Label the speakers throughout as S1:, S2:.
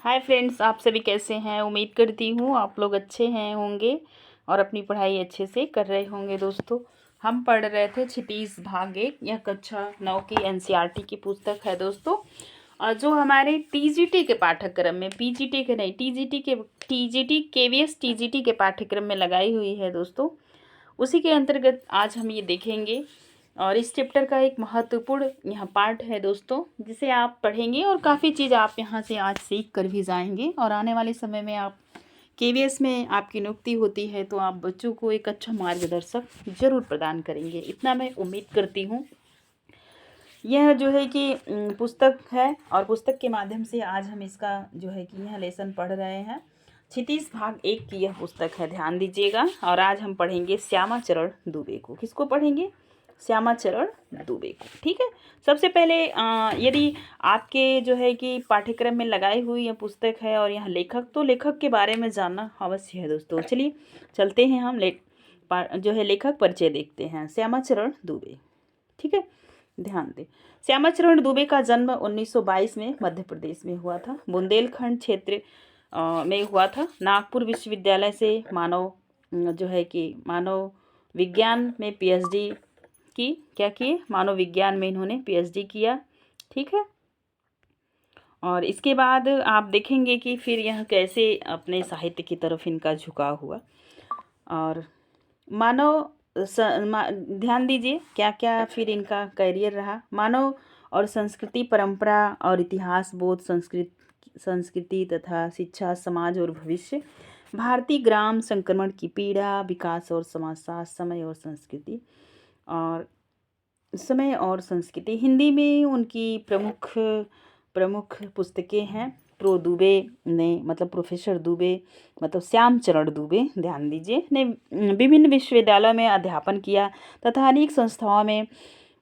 S1: Hi friends, आप सभी कैसे हैं। उम्मीद करती हूँ आप लोग अच्छे हैं होंगे और अपनी पढ़ाई अच्छे से कर रहे होंगे। दोस्तों, हम पढ़ रहे थे क्षितिज भाग 1, यह कक्षा 9 की एनसीईआरटी की पुस्तक है दोस्तों। और जो हमारे टीजीटी के पाठ्यक्रम में, पीजीटी के नहीं, टीजीटी केवीएस टीजीटी के पाठ्यक्रम में लगाई हुई है दोस्तों। उसी के अंतर्गत आज हम ये देखेंगे और इस चैप्टर का एक महत्वपूर्ण यहाँ पार्ट है दोस्तों, जिसे आप पढ़ेंगे और काफ़ी चीज़ आप यहाँ से आज सीख कर भी जाएंगे। और आने वाले समय में आप केवीएस में आपकी नियुक्ति होती है तो आप बच्चों को एक अच्छा मार्गदर्शक जरूर प्रदान करेंगे, इतना मैं उम्मीद करती हूँ। यह जो है कि पुस्तक है और पुस्तक के माध्यम से आज हम इसका जो है कि यह लेसन पढ़ रहे हैं। क्षितिज भाग 1 की यह पुस्तक है, ध्यान दीजिएगा। और आज हम पढ़ेंगे श्यामा चरण दुबे को। किसको पढ़ेंगे? श्यामा चरण दुबे को। ठीक है। सबसे पहले यदि आपके जो है कि पाठ्यक्रम में लगाई हुई यह पुस्तक है और यह लेखक, तो लेखक के बारे में जानना अवश्य है दोस्तों। चलिए चलते हैं, हम जो है लेखक परिचय देखते हैं। श्यामा चरण दुबे, ठीक है, ध्यान दें। श्यामा चरण दुबे का जन्म 1922 में मध्य प्रदेश में हुआ था। बुंदेलखंड क्षेत्र में हुआ था। नागपुर विश्वविद्यालय से जो है कि मानव विज्ञान में पीएचडी की, क्या किए, मानव विज्ञान में इन्होंने पीएचडी किया। ठीक है। और इसके बाद आप देखेंगे कि फिर यह कैसे अपने साहित्य की तरफ इनका झुकाव हुआ। और ध्यान दीजिए क्या क्या फिर इनका करियर रहा। मानव और संस्कृति, परंपरा और इतिहास बोध, संस्कृति तथा शिक्षा, समाज और भविष्य, भारतीय ग्राम संक्रमण की पीड़ा, विकास और समाजशास्त्र, समय और संस्कृति। हिंदी में उनकी प्रमुख पुस्तकें हैं। प्रोफेसर दुबे मतलब श्याम चरण दुबे, ध्यान दीजिए, ने विभिन्न विश्वविद्यालयों में अध्यापन किया तथा अनेक संस्थाओं में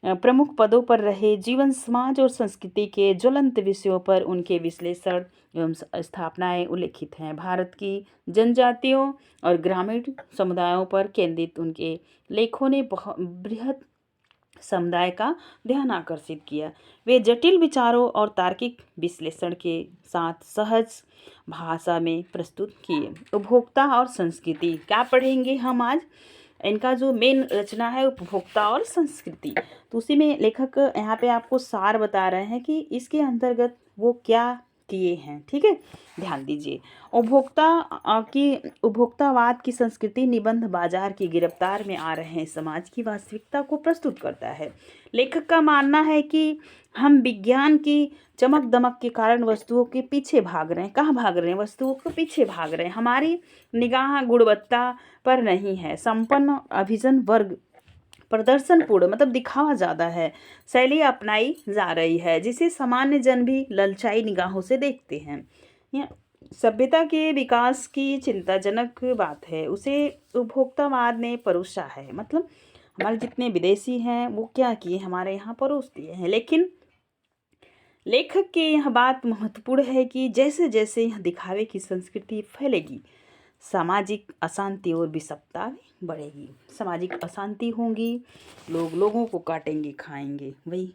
S1: प्रमुख पदों पर रहे। जीवन, समाज और संस्कृति के ज्वलंत विषयों पर उनके विश्लेषण एवं स्थापनाएं उल्लेखित हैं। भारत की जनजातियों और ग्रामीण समुदायों पर केंद्रित उनके लेखों ने बृहद समुदाय का ध्यान आकर्षित किया। वे जटिल विचारों और तार्किक विश्लेषण के साथ सहज भाषा में प्रस्तुत किए। उपभोक्ता और संस्कृति क्या पढ़ेंगे हम आज? इनका जो मेन रचना है उपभोक्ता और संस्कृति, तो उसी में लेखक यहाँ पे आपको सार बता रहे हैं कि इसके अंतर्गत वो क्या किए हैं। ठीक है, ध्यान दीजिए। उपभोक्तावाद की संस्कृति निबंध बाजार की गिरफ्तार में आ रहे समाज की वास्तविकता को प्रस्तुत करता है। लेखक का मानना है कि हम विज्ञान की चमक दमक के कारण वस्तुओं के पीछे भाग रहे हैं। कहाँ भाग रहे हैं? वस्तुओं के पीछे भाग रहे हैं। हमारी निगाह गुणवत्ता पर नहीं है। संपन्न अभिजन वर्ग प्रदर्शनपूर्ण मतलब दिखावा ज़्यादा है शैली अपनाई जा रही है, जिसे सामान्य जन भी ललचाई निगाहों से देखते हैं। यह सभ्यता के विकास की चिंताजनक बात है, उसे उपभोक्तावाद ने परोसा है। मतलब हमारे जितने विदेशी हैं वो क्या किए, हमारे यहाँ परोस दिए हैं। लेकिन लेखक की यह बात महत्वपूर्ण है कि जैसे जैसे यह दिखावे की संस्कृति फैलेगी, सामाजिक अशांति और विषमता बढ़ेगी। सामाजिक अशांति होंगी, लोग लोगों को काटेंगे खाएंगे, वही।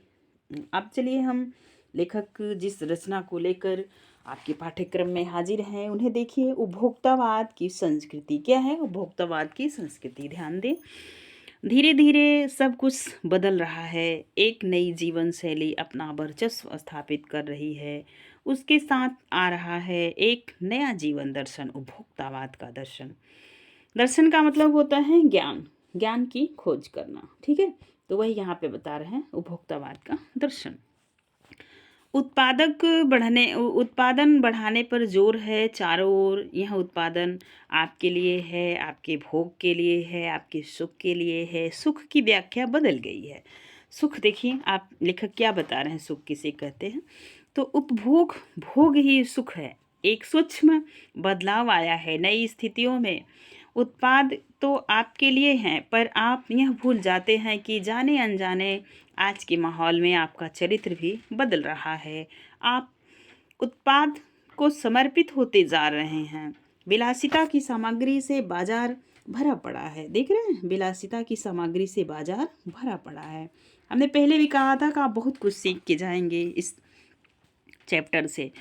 S1: अब चलिए हम लेखक जिस रचना को लेकर आपके पाठ्यक्रम में हाजिर हैं उन्हें देखिए। उपभोक्तावाद की संस्कृति क्या है? उपभोक्तावाद की संस्कृति, ध्यान दें। धीरे धीरे सब कुछ बदल रहा है। एक नई जीवन शैली अपना वर्चस्व स्थापित कर रही है। उसके साथ आ रहा है एक नया जीवन दर्शन, उपभोक्तावाद का दर्शन। दर्शन का मतलब होता है ज्ञान की खोज करना। ठीक है, तो वही यहाँ पे बता रहे हैं उपभोक्तावाद का दर्शन। उत्पादन बढ़ाने पर जोर है चारों ओर। यह उत्पादन आपके लिए है, आपके भोग के लिए है, आपके सुख के लिए है। सुख की व्याख्या बदल गई है। सुख देखिए, आप लेखक क्या बता रहे हैं, सुख किसे कहते हैं? तो उपभोग, भोग ही सुख है। एक सूक्ष्म बदलाव आया है नई स्थितियों में। उत्पाद तो आपके लिए हैं, पर आप यह भूल जाते हैं कि जाने अनजाने आज के माहौल में आपका चरित्र भी बदल रहा है। आप उत्पाद को समर्पित होते जा रहे हैं। विलासिता की सामग्री से बाजार भरा पड़ा है। देख रहे हैं, विलासिता की सामग्री से बाजार भरा पड़ा है। हमने पहले भी कहा था कि आप बहुत कुछ सीख के जाएंगे इस चैप्टर से,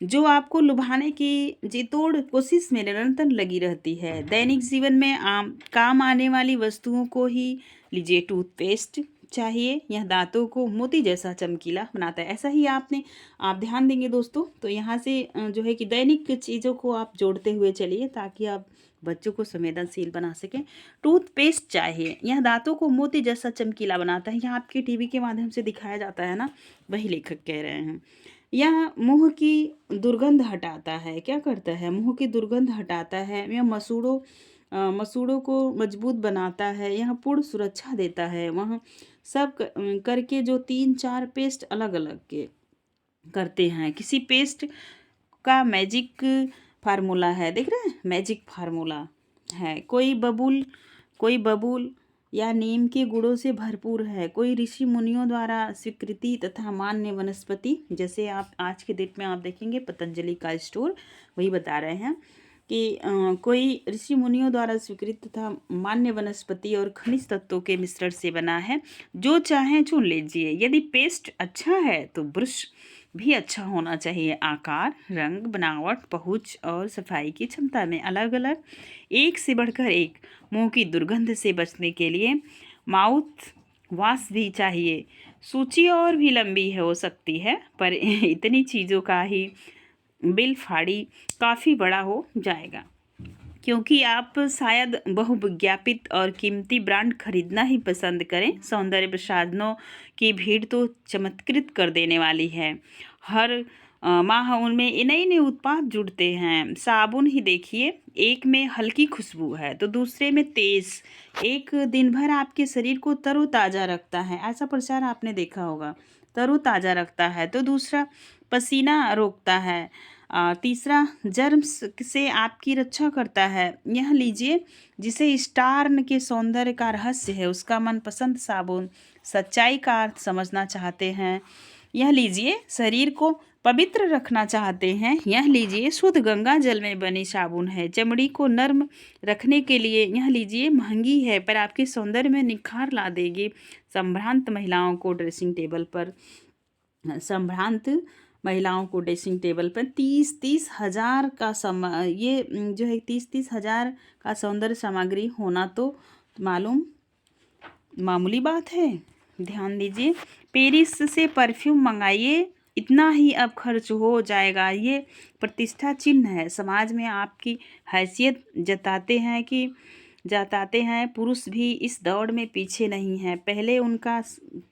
S1: जो आपको लुभाने की जितोड़ कोशिश में निरंतर लगी रहती है। दैनिक जीवन में आम काम आने वाली वस्तुओं को ही लीजिए। टूथपेस्ट चाहिए, यह दांतों को मोती जैसा चमकीला बनाता है। ऐसा ही आप ध्यान देंगे दोस्तों, तो यहाँ से जो है कि दैनिक चीज़ों को आप जोड़ते हुए चलिए ताकि आप बच्चों को संवेदनशील बना सकें। टूथपेस्ट चाहिए, यह दांतों को मोती जैसा चमकीला बनाता है। यह आपके टीवी के माध्यम से दिखाया जाता है ना, वही लेखक कह रहे हैं। यह मुंह की दुर्गंध हटाता है। क्या करता है? मुंह की दुर्गंध हटाता है। यह मसूड़ों को मजबूत बनाता है। यह पूर्ण सुरक्षा देता है। वह सब करके जो 3-4 पेस्ट अलग अलग के करते हैं। किसी पेस्ट का मैजिक फार्मूला है, देख रहे हैं, मैजिक फार्मूला है। कोई बबूल या नीम के गुणों से भरपूर है। कोई ऋषि मुनियों द्वारा स्वीकृति तथा मान्य वनस्पति, जैसे आप आज के डेट में आप देखेंगे पतंजलि का स्टोर वही बता रहे हैं कि कोई ऋषि मुनियों द्वारा स्वीकृत तथा मान्य वनस्पति और खनिज तत्वों के मिश्रण से बना है। जो चाहें चुन लीजिए। यदि पेस्ट अच्छा है तो ब्रश भी अच्छा होना चाहिए। आकार, रंग, बनावट, पहुँच और सफाई की क्षमता में अलग अलग, एक से बढ़कर एक। मुंह की दुर्गंध से बचने के लिए माउथ वॉश भी चाहिए। सूची और भी लंबी हो सकती है, पर इतनी चीज़ों का ही बिल फाड़ी काफ़ी बड़ा हो जाएगा, क्योंकि आप शायद बहुविज्ञापित और कीमती ब्रांड खरीदना ही पसंद करें। सौंदर्य प्रसाधनों की भीड़ तो चमत्कृत कर देने वाली है। हर माह उनमें नए नए उत्पाद जुड़ते हैं। साबुन ही देखिए, एक में हल्की खुशबू है तो दूसरे में तेज। एक दिन भर आपके शरीर को तरोताज़ा रखता है, ऐसा प्रचार आपने देखा होगा। तरोताज़ा रखता है तो दूसरा पसीना रोकता है। तीसरा जर्म्स से आपकी रक्षा करता है। यह लीजिए, जिसे स्टार्न के सौंदर्य का रहस्य है उसका मनपसंद साबुन। सच्चाई का अर्थ समझना चाहते हैं, यह लीजिए। शरीर को पवित्र रखना चाहते हैं, यह लीजिए। शुद्ध गंगा जल में बनी साबुन है। चमड़ी को नर्म रखने के लिए यह लीजिए। महंगी है पर आपके सौंदर्य में निखार ला देगी। संभ्रांत महिलाओं को ड्रेसिंग टेबल पर 30-30 हज़ार का ये जो है 30-30 हज़ार का सौंदर्य सामग्री होना तो मामूली बात है। ध्यान दीजिए। पेरिस से परफ्यूम मंगाइए, इतना ही अब खर्च हो जाएगा। ये प्रतिष्ठा चिन्ह है। समाज में आपकी हैसियत जताते हैं। पुरुष भी इस दौड़ में पीछे नहीं है। पहले उनका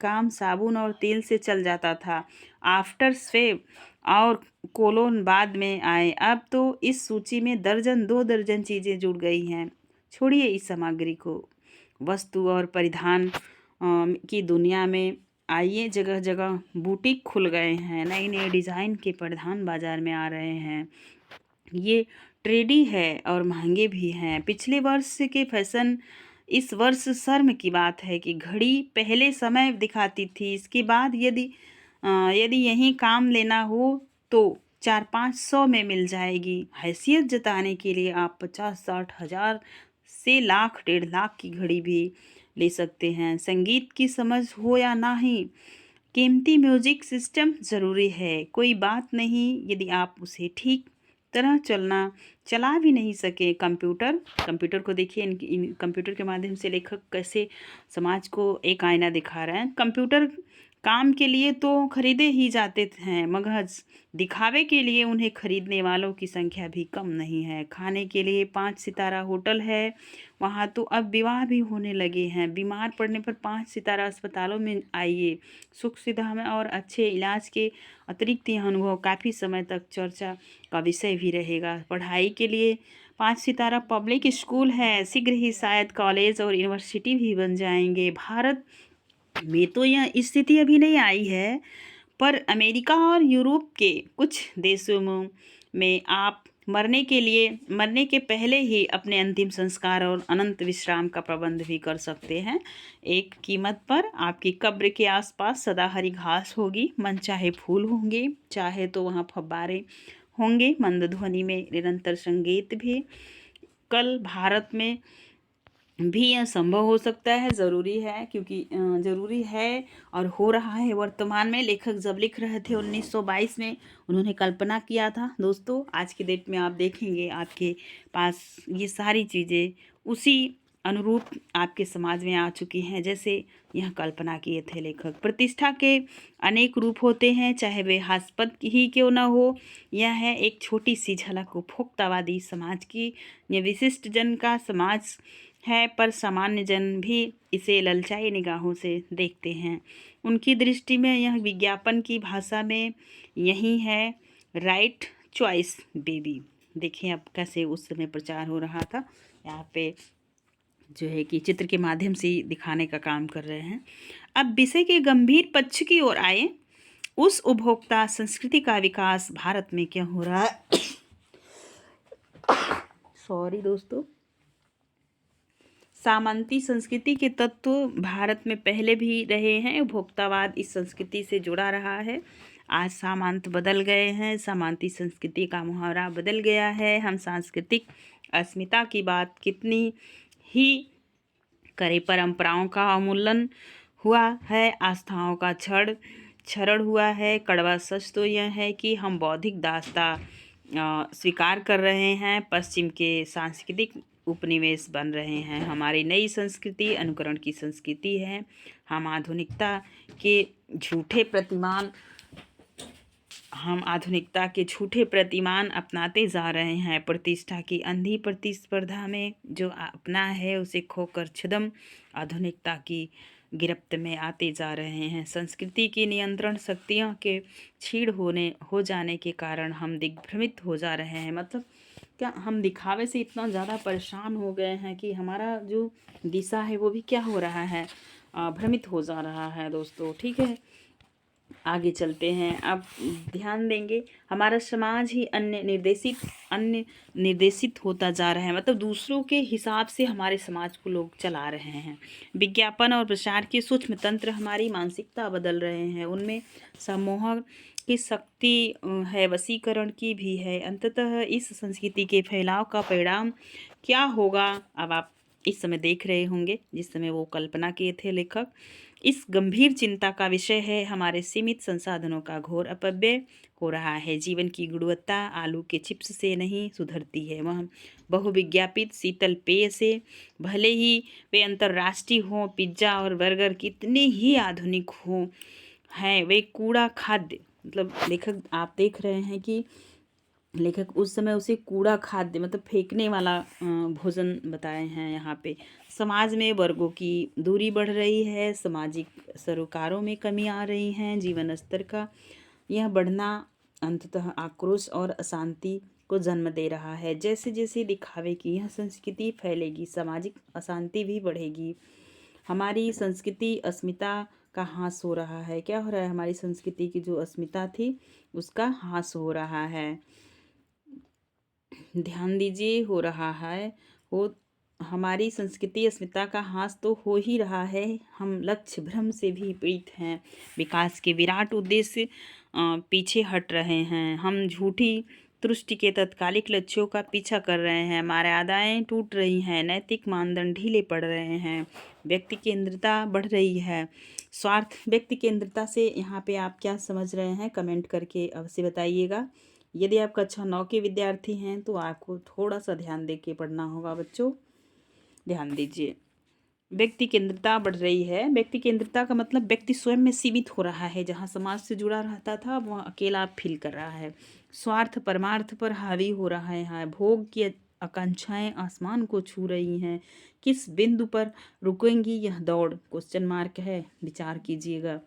S1: काम साबुन और तेल से चल जाता था। आफ्टर शेव और कोलोन बाद में आए। अब तो इस सूची में 2 दर्जन चीज़ें जुड़ गई हैं। छोड़िए इस सामग्री को। वस्तु और परिधान की दुनिया में आइए। जगह जगह बुटीक खुल गए हैं। नए नए डिज़ाइन के परिधान बाज़ार में आ रहे हैं। ये ट्रेंडी है और महंगे भी हैं। पिछले वर्ष के फैशन इस वर्ष शर्म की बात है कि घड़ी पहले समय दिखाती थी। इसके बाद यदि यहीं काम लेना हो तो 400-500 में मिल जाएगी। हैसियत जताने के लिए आप 50-60 हज़ार से लाख 1.5 लाख की घड़ी भी ले सकते हैं। संगीत की समझ हो या नहीं, कीमती म्यूजिक सिस्टम ज़रूरी है। कोई बात नहीं यदि आप उसे ठीक तरह चला भी नहीं सके। कंप्यूटर को देखिए। इन कंप्यूटर के माध्यम से लेखक कैसे समाज को एक आईना दिखा रहे हैं। कंप्यूटर काम के लिए तो खरीदे ही जाते हैं, मगर दिखावे के लिए उन्हें खरीदने वालों की संख्या भी कम नहीं है। खाने के लिए 5 सितारा होटल है, वहाँ तो अब विवाह भी होने लगे हैं। बीमार पड़ने पर 5 सितारा अस्पतालों में आइए। सुख सुविधा में और अच्छे इलाज के अतिरिक्त यह अनुभव काफ़ी समय तक चर्चा का विषय भी रहेगा। पढ़ाई के लिए 5 सितारा पब्लिक स्कूल है। शीघ्र ही शायद कॉलेज और यूनिवर्सिटी भी बन जाएंगे। भारत में तो यह स्थिति अभी नहीं आई है, पर अमेरिका और यूरोप के कुछ देशों में आप मरने के पहले ही अपने अंतिम संस्कार और अनंत विश्राम का प्रबंध भी कर सकते हैं। एक कीमत पर आपकी कब्र के आसपास सदा हरी घास होगी, मनचाहे फूल होंगे, चाहे तो वहाँ फव्वारे होंगे, मंद ध्वनि में निरंतर संगीत भी। कल भारत में भी यह संभव हो सकता है, ज़रूरी है, क्योंकि ज़रूरी है और हो रहा है वर्तमान में। लेखक जब लिख रहे थे 1922 में, उन्होंने कल्पना किया था दोस्तों। आज की डेट में आप देखेंगे आपके पास ये सारी चीज़ें उसी अनुरूप आपके समाज में आ चुकी हैं जैसे यह कल्पना किए थे लेखक। प्रतिष्ठा के अनेक रूप होते हैं, चाहे वे हास्यपद ही क्यों न हो। यह है एक छोटी सी झलक उपभोक्तावादी समाज की। यह विशिष्ट जन का समाज है, पर सामान्य जन भी इसे ललचाई निगाहों से देखते हैं। उनकी दृष्टि में यह विज्ञापन की भाषा में यही है, राइट चॉइस बेबी। देखिए अब कैसे उस समय प्रचार हो रहा था, यहाँ पे जो है कि चित्र के माध्यम से दिखाने का काम कर रहे हैं। अब विषय के गंभीर पक्ष की ओर आए। उस उपभोक्ता संस्कृति का विकास भारत में क्यों हो रहा है? सॉरी दोस्तों। सामंती संस्कृति के तत्व भारत में पहले भी रहे हैं। उपभोक्तावाद इस संस्कृति से जुड़ा रहा है। आज सामंत बदल गए हैं, सामंती संस्कृति का मुहावरा बदल गया है। हम सांस्कृतिक अस्मिता की बात कितनी ही करें, परंपराओं का अवमूल्यन हुआ है, आस्थाओं का क्षरण हुआ है। कड़वा सच तो यह है कि हम बौद्धिक दासता स्वीकार कर रहे हैं, पश्चिम के सांस्कृतिक उपनिवेश बन रहे हैं। हमारी नई संस्कृति अनुकरण की संस्कृति है। हम आधुनिकता के झूठे प्रतिमान अपनाते जा रहे हैं। प्रतिष्ठा की अंधी प्रतिस्पर्धा में जो अपना है उसे खोकर छद्म आधुनिकता की गिरफ्त में आते जा रहे हैं। संस्कृति की नियंत्रण शक्तियों के छीड़ हो जाने के कारण हम दिग्भ्रमित हो जा रहे हैं। मतलब क्या हम दिखावे से इतना ज़्यादा परेशान हो गए हैं कि हमारा जो दिशा है वो भी क्या हो रहा है, भ्रमित हो जा रहा है दोस्तों। ठीक है, आगे चलते हैं। अब ध्यान देंगे, हमारा समाज ही अन्य निर्देशित होता जा रहा है। मतलब दूसरों के हिसाब से हमारे समाज को लोग चला रहे हैं। विज्ञापन और प्रचार के सूक्ष्म तंत्र हमारी मानसिकता बदल रहे हैं। उनमें सम्मोह की शक्ति है, वशीकरण की भी है। अंततः इस संस्कृति के फैलाव का परिणाम क्या होगा, अब आप इस समय देख रहे होंगे जिस समय वो कल्पना किए थे लेखक। इस गंभीर चिंता का विषय है हमारे सीमित संसाधनों का घोर अपव्यय हो रहा है। जीवन की गुणवत्ता आलू के चिप्स से नहीं सुधरती है, वह बहुविज्ञापित शीतल पेय से। भले ही वे अंतर्राष्ट्रीय हों, पिज्ज़ा और बर्गर कितने ही आधुनिक हों हैं, वे कूड़ा खाद्य, मतलब लेखक आप देख रहे हैं कि लेखक उस समय उसे कूड़ा खाद्य मतलब फेंकने वाला भोजन बताए हैं। यहाँ पे समाज में वर्गों की दूरी बढ़ रही है, सामाजिक सरोकारों में कमी आ रही है। जीवन स्तर का यह बढ़ना अंततः आक्रोश और अशांति को जन्म दे रहा है। जैसे जैसे दिखावे की यह संस्कृति फैलेगी, सामाजिक अशांति भी बढ़ेगी। हमारी संस्कृति अस्मिता का ह्रास हो रहा है। क्या हो रहा है, हमारी संस्कृति की जो अस्मिता थी उसका ह्रास हो रहा है। ध्यान दीजिए, हो रहा है। वो हमारी संस्कृति अस्मिता का ह्रास तो हो ही रहा है, हम लक्ष्य भ्रम से भी पीड़ित हैं। विकास के विराट उद्देश्य पीछे हट रहे हैं। हम झूठी तुष्टि के तत्कालिक लक्ष्यों का पीछा कर रहे हैं। मर्यादाएं टूट रही हैं, नैतिक मानदंड ढीले पड़ रहे हैं, व्यक्ति केंद्रिता बढ़ रही है। स्वार्थ व्यक्ति केंद्रिता से यहाँ पे आप क्या समझ रहे हैं, कमेंट करके अवश्य बताइएगा। यदि आप कक्षा 9 के विद्यार्थी हैं तो आपको थोड़ा सा ध्यान दे के पढ़ना होगा बच्चों। ध्यान दीजिए, व्यक्ति केंद्रिता बढ़ रही है। व्यक्ति केंद्रिता का मतलब व्यक्ति स्वयं में सीमित हो रहा है। जहाँ समाज से जुड़ा रहता था वहाँ अकेला फील कर रहा है। स्वार्थ परमार्थ पर हावी हो रहा है। यहाँ भोग की आकांक्षाएं आसमान को छू रही हैं। किस बिंदु पर रुकेंगी यह दौड़, क्वेश्चन मार्क है, विचार कीजिएगा।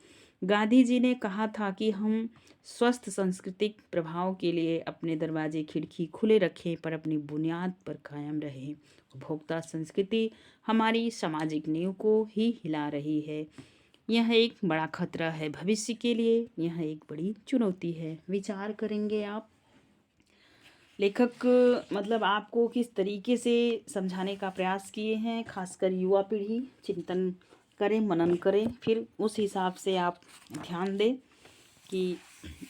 S1: गांधी जी ने कहा था कि हम स्वस्थ सांस्कृतिक प्रभाव के लिए अपने दरवाजे खिड़की खुले रखें, पर अपनी बुनियाद पर कायम रहें। उपभोक्ता संस्कृति हमारी सामाजिक नींव को ही हिला रही है। यह एक बड़ा खतरा है भविष्य के लिए, यह एक बड़ी चुनौती है। विचार करेंगे आप। लेखक मतलब आपको किस तरीके से समझाने का प्रयास किए हैं, खासकर युवा पीढ़ी चिंतन करें, मनन करें, फिर उस हिसाब से आप ध्यान दें कि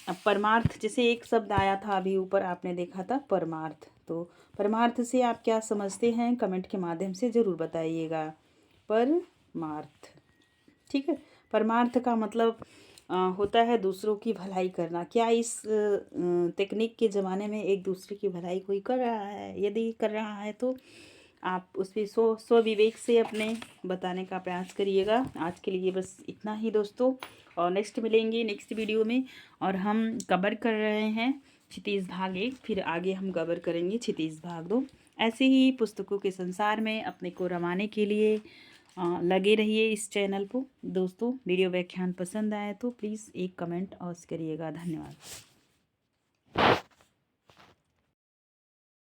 S1: अब परमार्थ, जैसे एक शब्द आया था अभी ऊपर आपने देखा था परमार्थ, दोस्तों। परमार्थ से आप क्या समझते हैं कमेंट के माध्यम से ज़रूर बताइएगा। परमार्थ, ठीक है। परमार्थ का मतलब होता है दूसरों की भलाई करना। क्या इस तकनीक के ज़माने में एक दूसरे की भलाई कोई कर रहा है? यदि कर रहा है तो आप उस पर स्वविवेक से अपने बताने का प्रयास करिएगा। आज के लिए बस इतना ही दोस्तों, और नेक्स्ट मिलेंगे नेक्स्ट वीडियो में। और हम कवर कर रहे हैं क्षितिज भाग 1, फिर आगे हम कवर करेंगे क्षितिज भाग 2। ऐसे ही पुस्तकों के संसार में अपने को रमाने के लिए लगे रहिए इस चैनल को दोस्तों। वीडियो व्याख्यान पसंद आए तो प्लीज़ एक कमेंट अवश्य करिएगा। धन्यवाद।